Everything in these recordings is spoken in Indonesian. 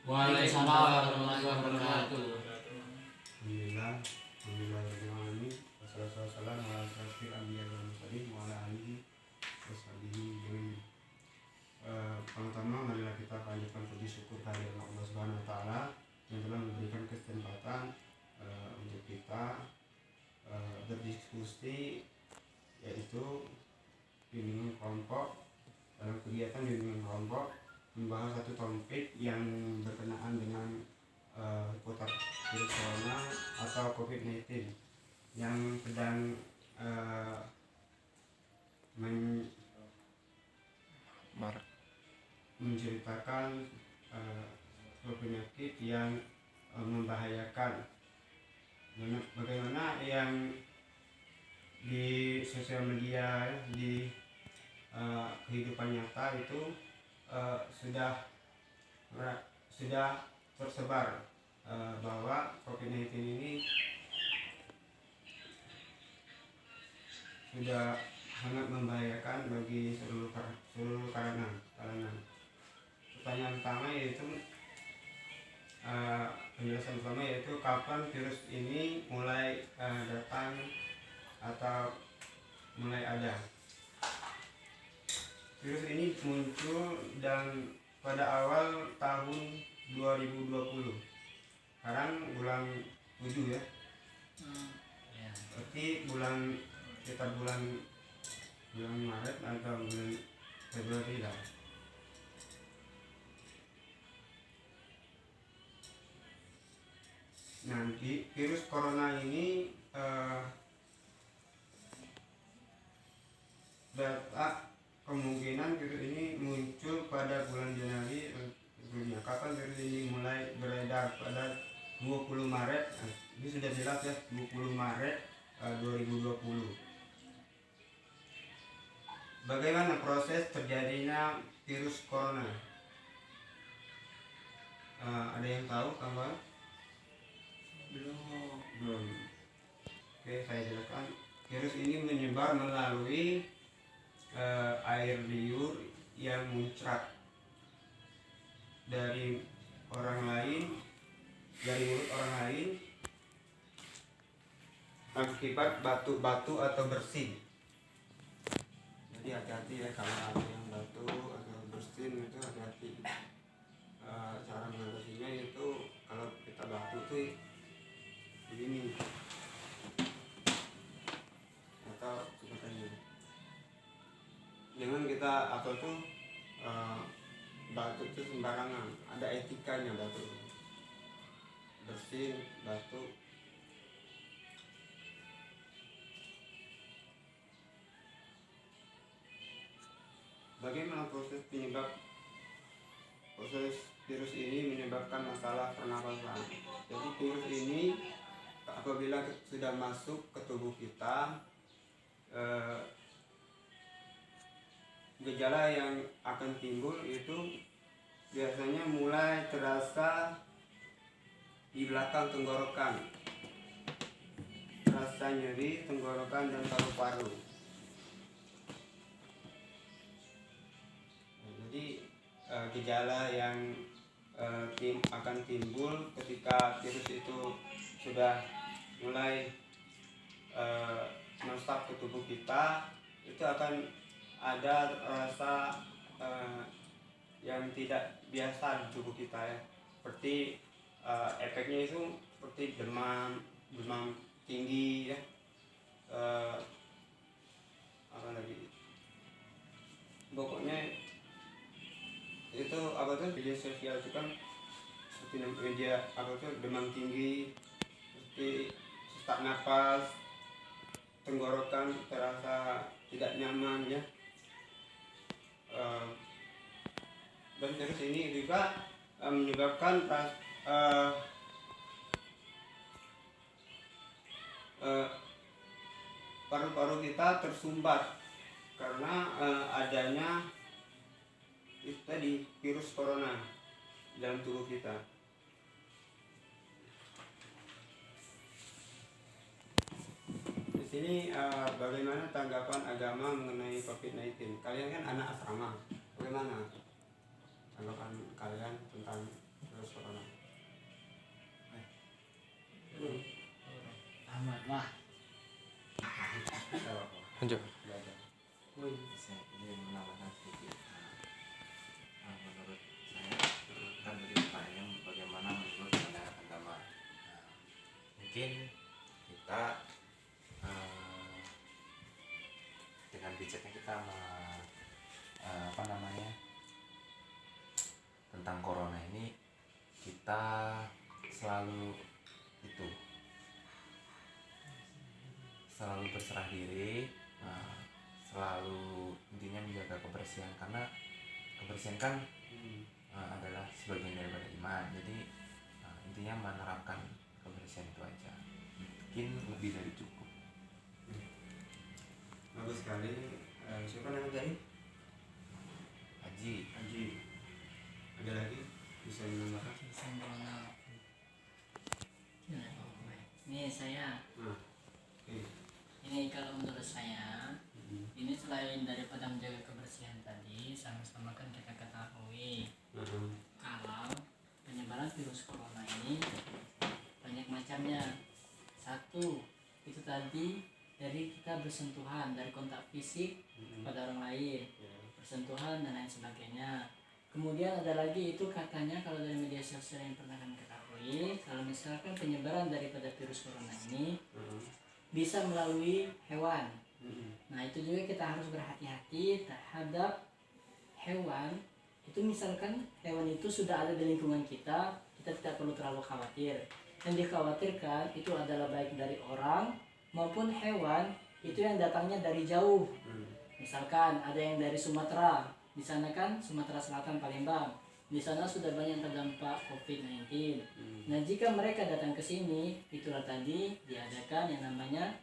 Waalaikumsalam warahmatullahi wabarakatuh. Alhamdulillah, alhamdulillah alamin. Wassalamualaikum warahmatullahi wabarakatuh. Pertama, marilah kita panjatkan puji syukur kehadirat Allah Subhanahu wa taala yang telah memberikan kesempatan untuk kita berdiskusi, yaitu bimbingan kelompok. Dalam kegiatan bimbingan kelompok membahas satu topik yang berkenaan dengan seputar virus corona atau COVID-19 yang sedang menceritakan penyakit yang membahayakan. Bagaimana yang di sosial media, di kehidupan nyata itu sudah tersebar bahwa COVID-19 ini sudah sangat membahayakan bagi seluruh kalangan. Pertanyaan pertama yaitu penjelasan pertama yaitu kapan virus ini mulai datang atau mulai ada. Virus ini muncul dan pada awal tahun 2020. Sekarang bulan 7 ya. Berarti sekitar bulan Maret atau bulan Februari lah. Nanti virus corona ini kemungkinan virus ini muncul pada bulan Januari sebelumnya. Kapan virus ini mulai beredar? Pada 20 Maret. Ini sudah jelas ya, 20 Maret 2020. Bagaimana proses terjadinya virus corona? Ada yang tahu, kawan? Belum. Oke, saya jelaskan. Virus ini menyebar melalui air liur yang muncrat dari mulut orang lain akibat batu-batu atau bersin. Jadi hati-hati ya kalau ada yang batu atau bersin itu hati-hati. Cara mengatasinya itu kalau kita batu tuh begini atau seperti ini. Jangan kita batu itu sembarangan, ada etikanya batu. Bersin, batu. Bagaimana proses virus ini menyebabkan masalah pernapasan? Jadi virus ini apabila sudah masuk ke tubuh kita, gejala yang akan timbul itu biasanya mulai terasa di belakang tenggorokan, rasa nyeri tenggorokan dan paru-paru. Jadi gejala yang akan timbul ketika virus itu sudah mulai meresap ke tubuh kita, itu akan ada rasa yang tidak biasa di tubuh kita ya. Seperti efeknya itu seperti demam tinggi ya. Apa lagi? Pokoknya itu media sosial itu kan seperti media demam tinggi, seperti sesak napas, tenggorokan terasa tidak nyaman ya. Dan virus ini juga menyebabkan paru-paru kita tersumbat karena adanya itu tadi virus corona dalam tubuh kita. Di sini bagaimana tanggapan agama mengenai COVID-19? Kalian kan anak asrama, bagaimana tanggapan kalian tentang virus corona? Lanjut. belajar. Ini menambahkan sedikit. Menurut saya kan tadi pertanyaan bagaimana menurut pandangan agama. Mungkin kita dengan bijaknya kita apa namanya tentang corona ini, kita selalu berserah diri, selalu intinya menjaga kebersihan, karena kebersihan kan adalah sebagian daripada iman. Jadi intinya menerapkan kebersihan itu aja, mungkin lebih dari cukup. Bagus sekali. Siapa nama tadi? Haji. Ada lagi bisa menambahkan? Ini saya. Ini kalau menurut saya, ini selain daripada menjaga kebersihan tadi, sama-sama kan kita ketahui kalau penyebaran virus corona ini banyak macamnya. Satu, itu tadi dari kita bersentuhan, dari kontak fisik pada orang lain, bersentuhan dan lain sebagainya. Kemudian ada lagi itu katanya kalau dari media sosial yang pernah kami ketahui, kalau misalkan penyebaran daripada virus corona ini bisa melalui hewan. Nah itu juga kita harus berhati-hati terhadap hewan. Itu misalkan hewan itu sudah ada di lingkungan kita, kita tidak perlu terlalu khawatir. Yang dikhawatirkan itu adalah baik dari orang maupun hewan itu yang datangnya dari jauh. Misalkan ada yang dari Sumatera, di sana kan Sumatera Selatan, Palembang, di sana sudah banyak terdampak COVID-19. Nah jika mereka datang ke sini, itulah tadi diadakan yang namanya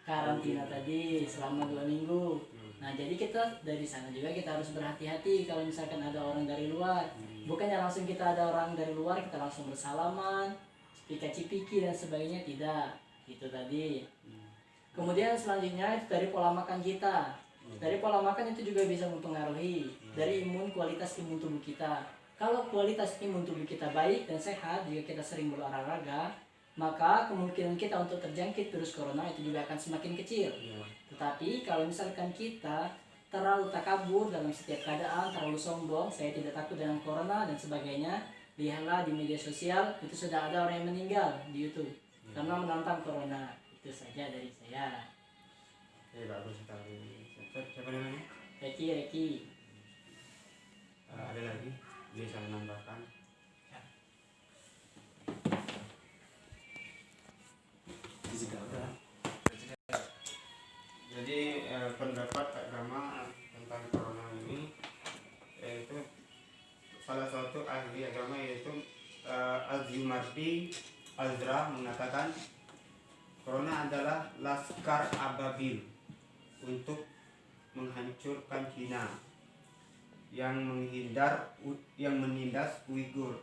karantina tadi selama 2 minggu. Nah jadi kita dari sana juga kita harus berhati-hati kalau misalkan ada orang dari luar. Bukannya langsung kita ada orang dari luar kita langsung bersalaman, cipika-cipiki dan sebagainya, tidak. Itu tadi. Kemudian selanjutnya itu dari pola makan kita. Dari pola makan itu juga bisa mempengaruhi dari kualitas imun tubuh kita. Kalau kualitas imun tubuh kita baik dan sehat, jika kita sering berolahraga, maka kemungkinan kita untuk terjangkit virus corona itu juga akan semakin kecil. Tetapi kalau misalkan kita terlalu takabur dalam setiap keadaan, terlalu sombong, saya tidak takut dengan corona dan sebagainya, lihatlah di media sosial itu sudah ada orang yang meninggal di YouTube karena menantang corona. Itu saja dari saya. Bagus sekali. Siapa namanya? Reki. Ada lagi bisa menambahkan? Jadi pendapat agama tentang corona ini, yaitu salah satu ahli agama yaitu Az-Zumardi Azra mengatakan corona adalah laskar ababil untuk menghancurkan Cina yang menindas Uighur.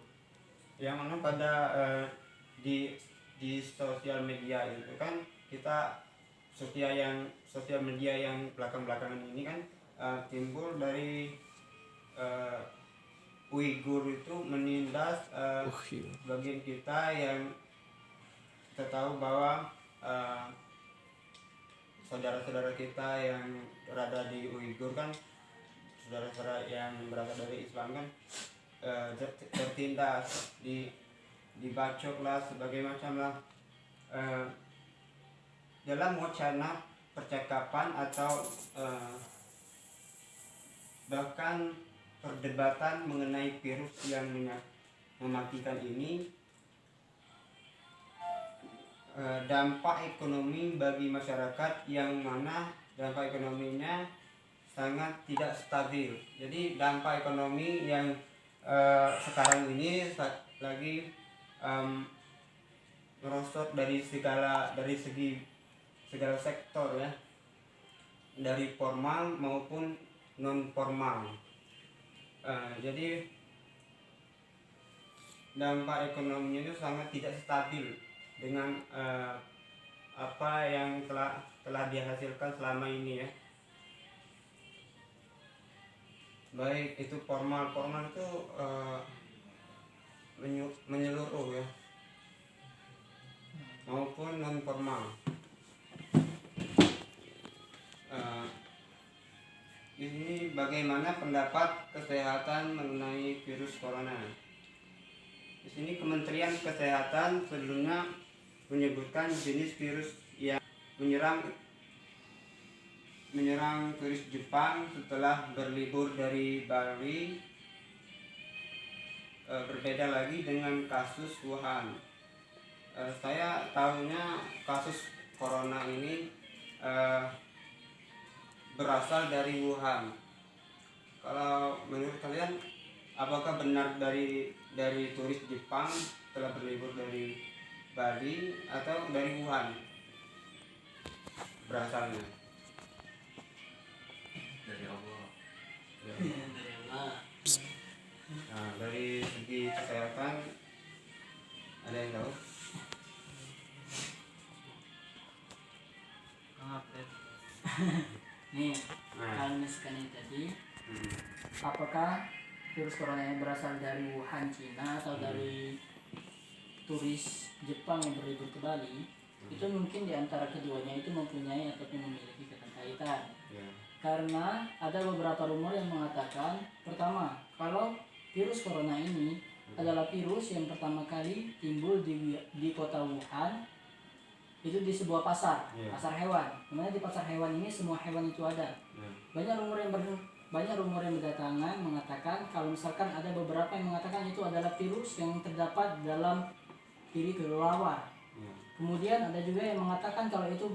Yang mana pada di sosial media itu kan kita sosial media yang belakangan ini kan timbul dari Uighur itu menindas bagian kita yang kita tahu bahwa saudara-saudara kita yang berada di Uighur kan, saudara-saudara yang berasal dari Islam kan tertindas, dibacok lah, sebagai macam lah dalam wacana percakapan atau bahkan perdebatan mengenai virus yang mematikan ini. Dampak ekonomi bagi masyarakat yang mana dampak ekonominya sangat tidak stabil. Jadi dampak ekonomi yang sekarang ini lagi merosot dari segi segala sektor ya, dari formal maupun non formal. Jadi dampak ekonominya itu sangat tidak stabil dengan apa yang telah dihasilkan selama ini ya, baik itu formal itu menyeluruh ya, maupun non formal. ini bagaimana pendapat kesehatan mengenai virus corona. Di sini Kementerian Kesehatan sebelumnya menyebutkan jenis virus yang menyerang turis Jepang setelah berlibur dari Bali, berbeda lagi dengan kasus Wuhan. Saya tahunya kasus corona ini berasal dari Wuhan. Kalau menurut kalian, apakah benar dari turis Jepang telah berlibur dari Bali atau dari Wuhan berasalnya? Dari Allah. Dari Allah. Nah, dari segi kesehatan ada yang tahu? Maaf, nih, kalau misalkan tadi, apakah virus corona yang berasal dari Wuhan, Cina, atau dari turis Jepang yang berlibur ke Bali? Itu mungkin di antara keduanya itu mempunyai ataupun memiliki keterkaitan. Karena ada beberapa rumor yang mengatakan, pertama, kalau virus corona ini adalah virus yang pertama kali timbul di kota Wuhan, itu di sebuah pasar hewan. Dimana di pasar hewan ini semua hewan itu ada. Banyak rumor yang berdatangan mengatakan kalau misalkan ada beberapa yang mengatakan itu adalah virus yang terdapat dalam diri kelelawar. Kemudian ada juga yang mengatakan kalau itu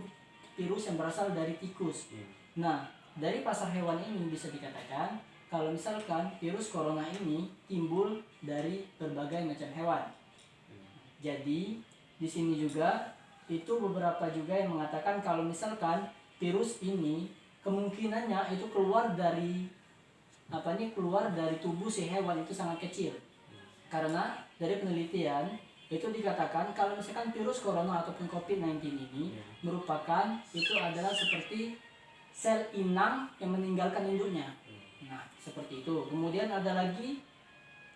virus yang berasal dari tikus. Nah, dari pasar hewan ini bisa dikatakan kalau misalkan virus corona ini timbul dari berbagai macam hewan. Jadi di sini juga itu beberapa juga yang mengatakan kalau misalkan virus ini kemungkinannya itu keluar dari tubuh si hewan itu sangat kecil. Karena dari penelitian itu dikatakan kalau misalkan virus corona ataupun COVID-19 ini merupakan itu adalah seperti sel inang yang meninggalkan induknya. Nah, seperti itu. Kemudian ada lagi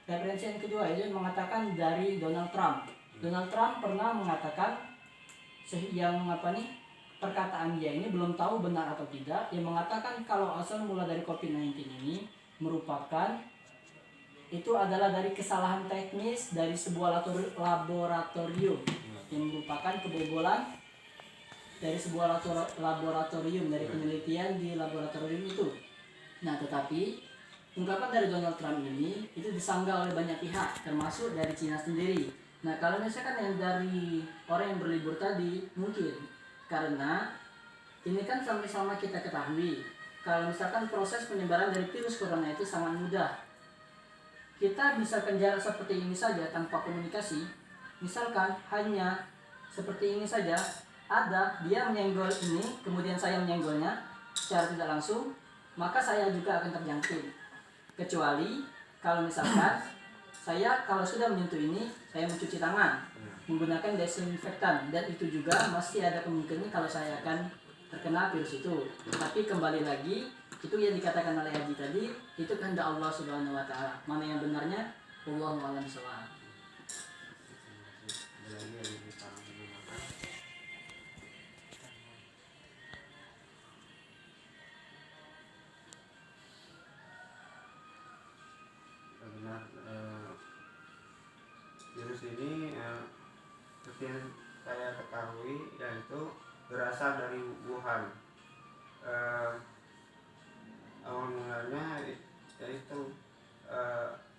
referensi yang kedua, itu mengatakan dari Donald Trump. Donald Trump pernah mengatakan perkataan dia ini belum tahu benar atau tidak, yang mengatakan kalau asal mula dari COVID-19 ini merupakan itu adalah dari kesalahan teknis dari sebuah laboratorium, yang merupakan kebobolan dari sebuah laboratorium, dari penelitian di laboratorium itu. Nah, tetapi ungkapan dari Donald Trump ini itu disanggah oleh banyak pihak, termasuk dari Cina sendiri. Nah, kalau misalkan yang dari orang yang berlibur tadi, mungkin karena ini kan sama-sama kita ketahui kalau misalkan proses penyebaran dari virus corona itu sangat mudah. Kita misalkan jarak seperti ini saja tanpa komunikasi, misalkan hanya seperti ini saja, ada dia menyenggol ini, kemudian saya menyenggolnya secara tidak langsung, maka saya juga akan terjangkit. Kecuali kalau misalkan saya kalau sudah menyentuh ini, saya mencuci tangan menggunakan desinfektan, dan itu juga masih ada kemungkinan kalau saya akan terkena virus itu. Tapi kembali lagi, itu yang dikatakan oleh Haji tadi, itu kehendak Allah Subhanahu wa taala. Mana yang benarnya? Wallahu a'lam bishawab. Virus ini seperti yang saya ketahui yaitu berasal dari Wuhan. Awal mulanya yaitu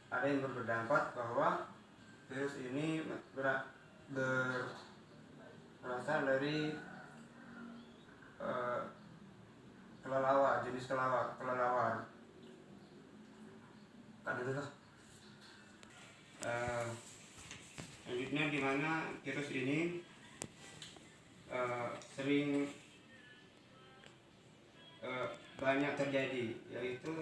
ada yang berpendapat bahwa virus ini berasal dari kelelawar, jenis kelelawar. Kan itu tuh. Selanjutnya di mana virus ini sering banyak terjadi, yaitu